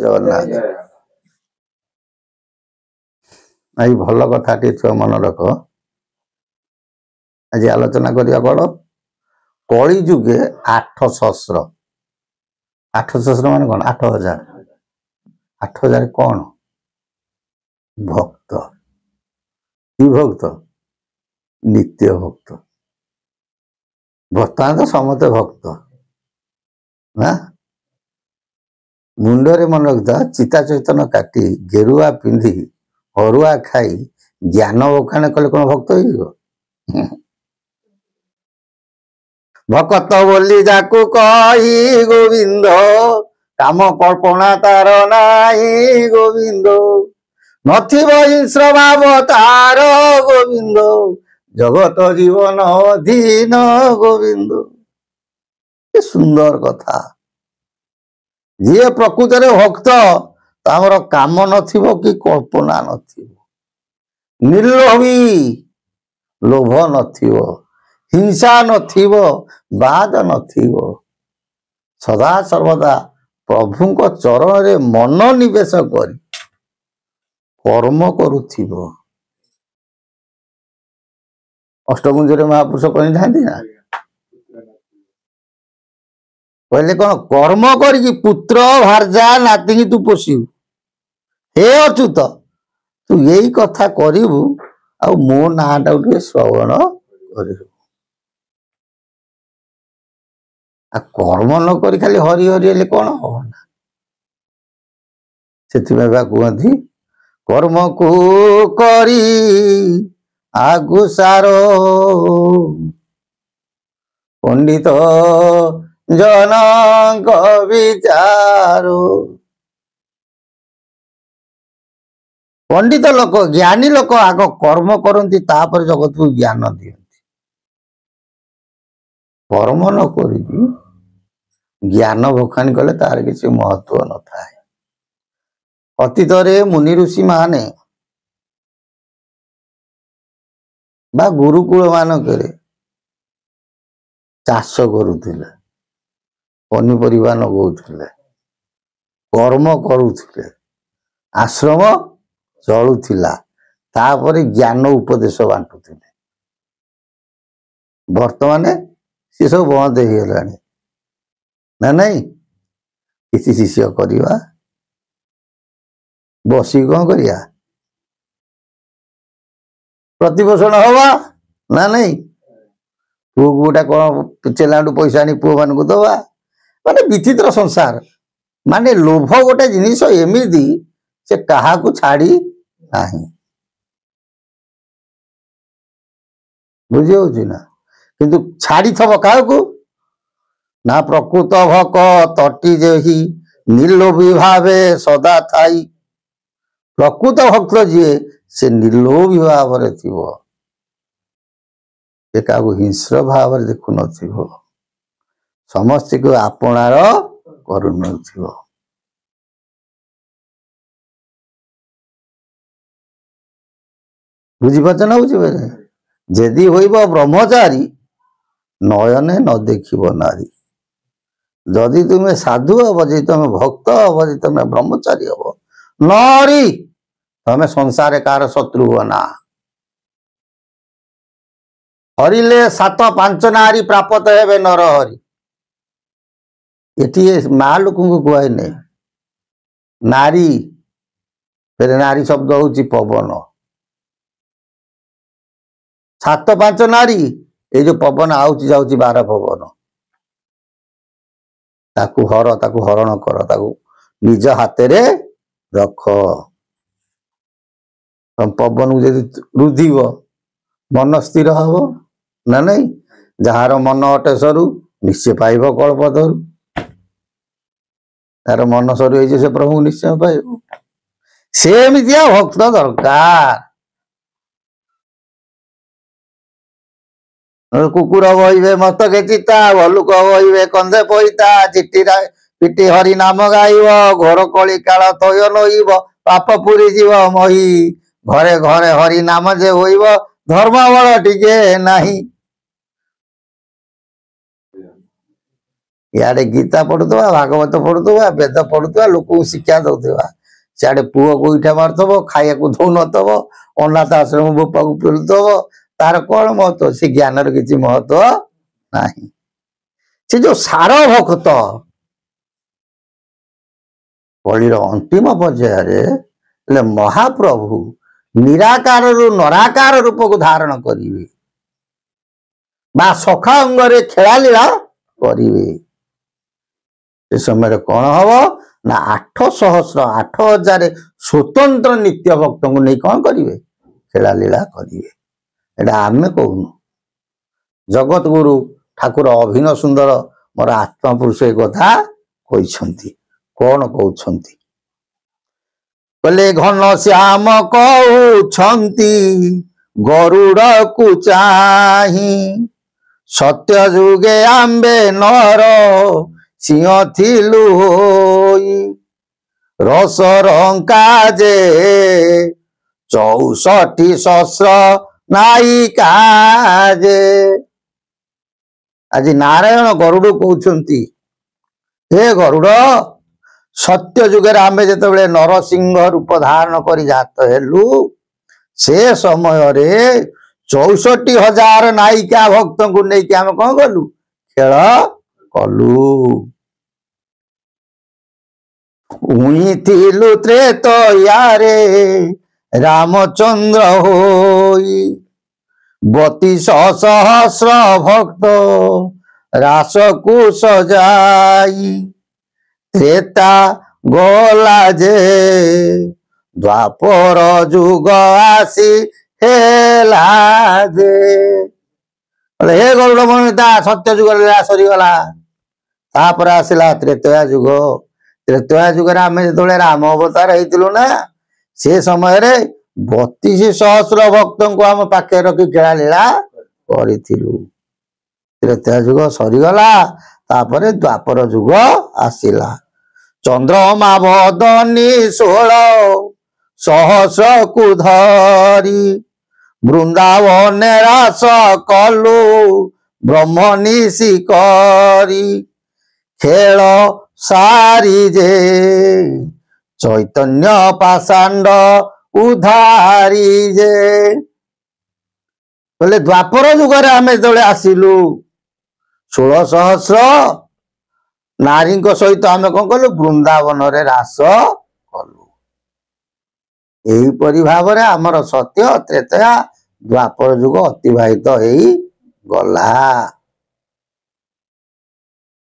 ଜଗନ୍ନାଥ। ଏଇ ଭଲ କଥାଟି ଛୁଆ ମନେ ରଖ। ଆଜି ଆଲୋଚନା କରିବା କଣ? କଳି ଯୁଗେ 8 ସହସ୍ର। 8 ସହସ୍ର ମାନେ କଣ? 8000। 8000 କଣ? ଭକ୍ତ। କି ଭକ୍ତ? ନିତ୍ୟ ଭକ୍ତ। ବର୍ତ୍ତମାନ ତ ସମସ୍ତେ ଭକ୍ତ ନା। ମୁଣ୍ଡରେ ମନେ ରଖିଥା, ଚିତା ଚୈତନ କାଟି ଗେରୁଆ ପିନ୍ଧି ଅରୁଆ ଖାଇ ଜ୍ଞାନ ବଖାଣ କଲେ କଣ ଭକ୍ତ ହେଇଯିବ? ଭକତ ବୋଲି ଯାକୁ କହି ଗୋବିନ୍ଦ, କାମ କଳ୍ପନା ତାର ନାହିଁ ଗୋବିନ୍ଦ। ନଥିବ ହିଂସ୍ର ଭାବ ତାର ଗୋବିନ୍ଦ, ଜଗତ ଜୀବନ ଅଧୀନ ଗୋବିନ୍ଦ। କି ସୁନ୍ଦର କଥା। ଯିଏ ପ୍ରକୃତରେ ଭକ୍ତ, ତାଙ୍କର କାମ ନଥିବ କି କଳ୍ପନା ନଥିବ, ନିର୍ଲୋଭୀ, ଲୋଭ ନଥିବ, ହିଂସା ନଥିବ, ବାଦ ନଥିବ, ସଦା ସର୍ବଦା ପ୍ରଭୁଙ୍କ ଚରଣରେ ମନୋନିବେଶ କରି କର୍ମ କରୁଥିବ। ଅଷ୍ଟଗୁଞ୍ଜରେ ମହାପୁରୁଷ କହିଥାନ୍ତି ନା, କହିଲେ କଣ? କର୍ମ କରିକି ପୁତ୍ର ଭାର୍ଯ୍ୟା ନାତିକି ତୁ ପୋଷିବୁ। ହେ ଅଚ୍ୟୁତ, ତୁ ଏଇ କଥା କରିବୁ ଆଉ ମୋ ନାଁଟାକୁ ଟିକେ ଶ୍ରବଣ କରିବୁ। ଆଉ କର୍ମ ନ କରି ଖାଲି ହରି ହରି ହେଲେ କଣ ହବ ନା। ସେଥିପାଇଁ ବା କୁହନ୍ତି, କର୍ମକୁ କରି ଆଗୁ ସାର, ପଣ୍ଡିତ ଜନଙ୍କ ବିଚାର। ପଣ୍ଡିତ ଲୋକ, ଜ୍ଞାନୀ ଲୋକ ଆଗ କର୍ମ କରନ୍ତି, ତାପରେ ଜଗତକୁ ଜ୍ଞାନ ଦିଅନ୍ତି। କର୍ମ ନ କରିକି ଜ୍ଞାନ ବଖାଣି କଲେ ତାର କିଛି ମହତ୍ଵ ନଥାଏ। ଅତୀତରେ ମୁନି ଋଷି ମାନେ ବା ଗୁରୁକୁଳ ମାନଙ୍କରେ ଚାଷ କରୁଥିଲେ, ପନିପରିବା ଲଗଉଥିଲେ, କର୍ମ କରୁଥିଲେ, ଆଶ୍ରମ ଚଳୁଥିଲା, ତାପରେ ଜ୍ଞାନ ଉପଦେଶ ବାଣ୍ଟୁଥିଲେ। ବର୍ତ୍ତମାନ ସେ ସବୁ ବନ୍ଦ ହେଇଗଲାଣି ନା ନାଇଁ। କିଛି ଶିଷ୍ୟ କରିବା, ବସିକି କଣ କରିବା? ପ୍ରତିପୋଷଣ ହବା ନା ନାଇଁ। ପୁଅକୁ ଗୋଟେ କଣ ଚେଲାଠୁ ପଇସା ଆଣି ପୁଅ ମାନଙ୍କୁ ଦବା, ମାନେ ବିଚିତ୍ର ସଂସାର। ମାନେ ଲୋଭ ଗୋଟେ ଜିନିଷ ଏମିତି, ସେ କାହାକୁ ଛାଡି ନାହିଁ। ବୁଝି ହଉଛି ନା? କିନ୍ତୁ ଛାଡିଥବ କାହାକୁ ନା? ପ୍ରକୃତ ଭକ ତଟି ଯେହି ନିର୍ଲୋଭୀ ଭାବେ ସଦା ଥାଇ। ପ୍ରକୃତ ଭକ୍ତ ଯିଏ, ସେ ନିର୍ଲୋଭୀ ଭାବରେ ଥିବ, ସେ କାହାକୁ ହିଂସ୍ର ଭାବରେ ଦେଖୁନଥିବ, ସମସ୍ତଙ୍କୁ ଆପଣାର କରୁନଥିବ। ବୁଝିପାରୁଛ ନା ବୁଝିପାରୁଛ? ଯଦି ହୋଇବ ବ୍ରହ୍ମଚାରୀ, ନୟନେ ନ ଦେଖିବ ନାରୀ। ଯଦି ତୁମେ ସାଧୁ ହବ, ଯଦି ତମେ ଭକ୍ତ ହବ, ଯଦି ତମେ ବ୍ରହ୍ମଚାରୀ ହବ, ନରି ତମେ ସଂସାରରେ କାହାର ଶତ୍ରୁ ହୁଅ ନା। ହରିଲେ 7 5 ନାରୀ ପ୍ରାପତ ହେବେ ନର ହରି। ଏଠି ମା ଲୋକଙ୍କୁ କୁହାଇନି ନାରୀ, ନାରୀ ଶବ୍ଦ ହଉଛି ପବନ। 7 5 ନାରୀ, ଏଇ ଯୋଉ ପବନ ଆଉଛି ଯାଉଛି 12 ପବନ, ତାକୁ ହରଣ କର, ତାକୁ ନିଜ ହାତରେ ରଖ। ପବନକୁ ଯଦି ରୁଧିବ, ମନ ସ୍ଥିର ହବ ନା ନାଇଁ। ଯାହାର ମନ ଅଟେ ସରୁ, ନିଶ୍ଚୟ ପାଇବ କଳ୍ପତରୁ। ତାର ମନ ସରୁ ହେଇଛି, ସେ ପ୍ରଭୁଙ୍କୁ ନିଶ୍ଚୟ ପାଇବ। ସେମିତିଆ ଭକ୍ତ ଦରକାର। କୁକୁର ବହିବେ ମସ୍ତକେ ଚିତା, ଭଲୁକ ବହିବେ କନ୍ଧେ ପଇତା। ପିଟି ହରି ନାମ ଗାଇବ, ଘୋର କଳି କାଳ ତୟ ନଇବ। ପାପ ପୁରୀ ଯିବ ମହି, ଘରେ ଘରେ ହରି ନାମ ଯେ ହୋଇବ, ଧର୍ମ ବଳ ଟିକେ ନାହିଁ। इे गीता पढ़ुवा भागवत पढ़ुवा वेद पढ़ुवा लोक शिक्षा दौवा सियाड़े पुओ को इटा मारुव खाया दौ नथब अनाथ आश्रम बोपा को पेलुथब तार कौन महत्व से ज्ञान किसी महत्व ना से जो सार भक्त कलिर अंतिम पर्यायर महाप्रभु निराकार नराकार रूप को धारण करेंगे सखा अंगरे खेलालीला करेंगे से समय कौन हम ना 8,000 स्वतंत्र नित्य भक्त को नहीं कौन करेंगे खेलालीला करेंगे एटा आमे कहूनु जगत गुरु ठाकुर अभिनव सुंदर मोर आत्मा पुरुष एक कथा कहते कौन कहते बोले घन श्याम कहउछंती गरुड़ को चाही सत्य जुगे आंबे नर सिंह थिलु होई रस रंका जे 64 सहस्र नायिका जे आज नारायण गरुड़ कहउछंती हे गरुड़ सत्य जुगे आमे जेतेबेले नरसिंह रूप धारण करी जात हेलु से समय रे 64,000 नायिका भक्त को लेकिन आम कौन कलु खेल कलु उइथिलु त्रेतयारे रामचंद्र होई 32 सहस्र भक्त रास को सजाई त्रेता गला जे द्वापर जुग आसी हेला जे हे गरुड़ मणिता सत्य जुग लीला सरीगला तापर आसला त्रेतया जुग आम जो राम अवतार होइतिलु ना से समय रे 32 सहस्र भक्त को आम पाखे रखी खेला लीला करिथिलु त्रेतया जुग सरीगला तापर द्वापर जुग आसिला चंद्रमा बदनी 16 सहस्र को धरी वृंदावन रास कलु ब्रह्मनिशि करी खेल सारी जे चैतन्य पाषांड उधारी जे बोले द्वापर जुगर आम जो आसिलु 16 सहस्र नारी सहित आम कौन कलु वृंदावन रे रास कलु यहीपरि भाव में आमर सत्य त्रेतया द्वापर जुग अतिवाहित हो गला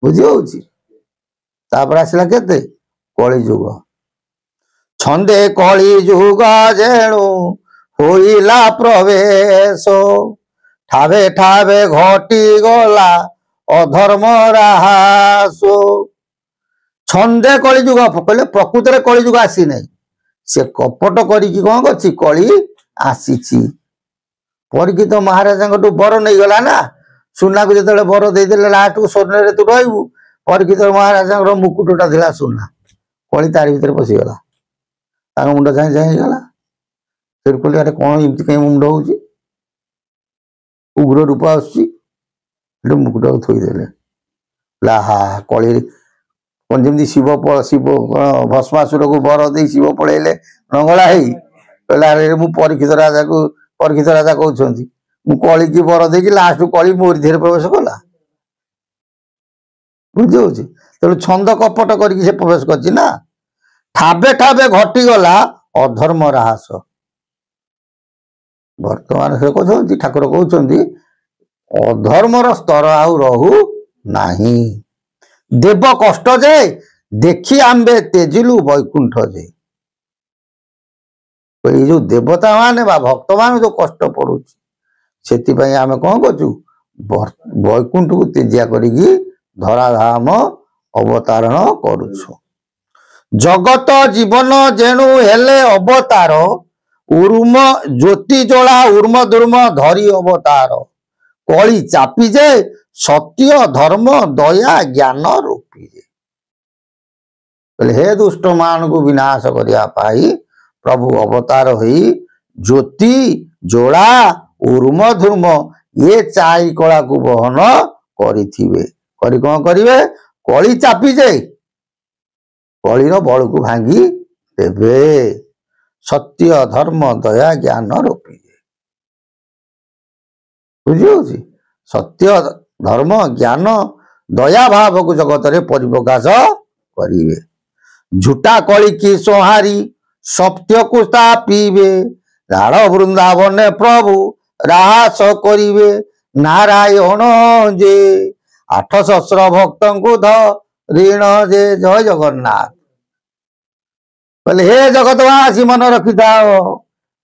बुझी होउची तापर आसला केते कली जुग छंदे कली जुग जेणु होइला प्रवेश ठावे ठावे घटी गला अधर्म राहासो छंदे कली जुग कहले प्रकृत रे कली जुग आसी नहीं से कपट करी कौन कर कली आसी परीक्षित महाराजा बर नहीं गला ना सुना को जो बर दे लास्ट को स्वर्ण रे तू रही परीक्षित महाराजा मुकुटा था सुना कली तारी भीतर पशिगला मुंड झाई झाई गला फिर कहले अरे कौन एमती कहीं मुंड हो उग्र रूप आसुची मुकुटा को थोईदे हा कली कौन जमी शिव शिव भस्मासुर को बर दे शिव पलैले नंगला कहला मु परीक्षित राजा कहते कली की बर दे लास्ट कली मोरी धीरे प्रवेश कला बुझे तेणु छंद कपट करके प्रवेश कर ठाबे ठाबे घटीगला अधर्म राहस वर्तमान से कहते ठाकुर कहते अधर्मर स्तर आउ रहू नाही देव कष्ट जे देखी आंबे तेजिलु वैकुंठ जे जो देवता माने बा भक्त मान जो कष्ट पड़ुची से आम कौन करचु वैकुंठ को तेजिया करिकी धराधाम अवतारण करुछु जगत जीवन जेणु हेले अवतार उर्म ज्योति जोड़ा उर्म दुर्म धरी अवतार कली चापी जे सत्य धर्म दया ज्ञान रूपी जे हे दुष्ट मान को विनाश करने प्रभु अवतार होई ज्योति जोड़ा उर्म धूर्म ये चारि कला को बहन करी कौन करिवे କଳି ଚାପି ଯାଏ କଳିର ବଳକୁ ଭାଙ୍ଗି ଦେବେ। ସତ୍ୟ ଧର୍ମ ଦୟା ଜ୍ଞାନ ରୋପିବେ। ବୁଝିହଉଛି? ସତ୍ୟ ଧର୍ମ ଜ୍ଞାନ ଦୟା ଭାବକୁ ଜଗତରେ ପରିପ୍ରକାଶ କରିବେ। ଝୁଟା କଳି କି ସଂହାରି ସତ୍ୟକୁ ସ୍ଥାପିବେ। ରାଣ ବୃନ୍ଦାବନେ ପ୍ରଭୁ ରାହାସ କରିବେ। ନାରାୟଣ ଯେ 8 ସହସ୍ର ଭକ୍ତଙ୍କୁ ଧରିଣ ଯେ। ଜୟ ଜଗନ୍ନାଥ। କହିଲେ ହେ ଜଗତବାସୀ ମନେ ରଖିଥାଅ,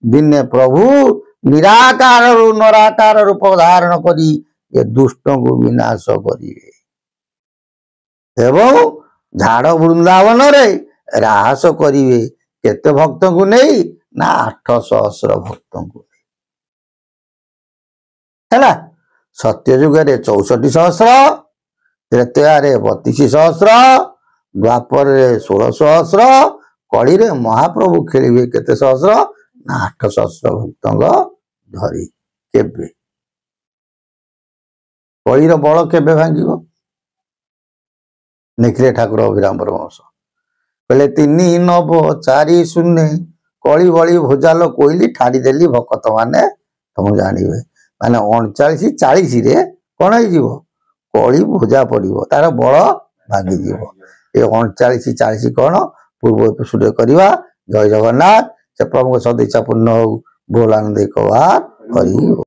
ଦିନେ ପ୍ରଭୁ ନିରାକାରରୁ ନରାକାର ରୂପ ଧାରଣ କରି ଏ ଦୁଷ୍ଟଙ୍କୁ ବିନାଶ କରିବେ ଏବଂ ଝାଡ଼ ବୃନ୍ଦାବନରେ ରାହାସ କରିବେ। କେତେ ଭକ୍ତଙ୍କୁ ନେଇ? ନା 8 ସହସ୍ର ଭକ୍ତଙ୍କୁ ନେଇ। ହେଲା। ସତ୍ୟ ଯୁଗରେ 64 ସହସ୍ର, ତ୍ରେତୟାରେ 32 ସହସ୍ର, ଦ୍ୱାପରରେ 16 ସହସ୍ର, କଳିରେ ମହାପ୍ରଭୁ ଖେଳିବେ କେତେ ସହସ୍ର? ନା 8 ସହସ୍ର ଭକ୍ତଙ୍କ ଧରି। କେବେ? କଳିର ବଳ କେବେ ଭାଙ୍ଗିବ? ନିଖିଲେ ଠାକୁର ଅଭିରାମ ପରମହଂସ କହିଲେ 3 9 4 0 କଳି ବଳି ଭୋଜାଲ କୋଇଲି ଠାଡ଼ିଦେଲି ଭକତ ମାନେ ତମକୁ ଜାଣିବେ। ମାନେ 39 40ରେ କଣ ହେଇଯିବ? କଳି ଭୋଜା ପଡିବ, ତାର ବଳ ଭାଙ୍ଗିଯିବ। ଏ 39 40 କଣ ପୂର୍ବ ଏପିସୋଡରେ କରିବା। ଜୟ ଜଗନ୍ନାଥ। ସେ ପ୍ରଭୁଙ୍କ ସଦିଚ୍ଛା ପୂର୍ଣ୍ଣ ହଉ। ବୋଲ ଆନନ୍ଦ ଏକ ବାर ହରି।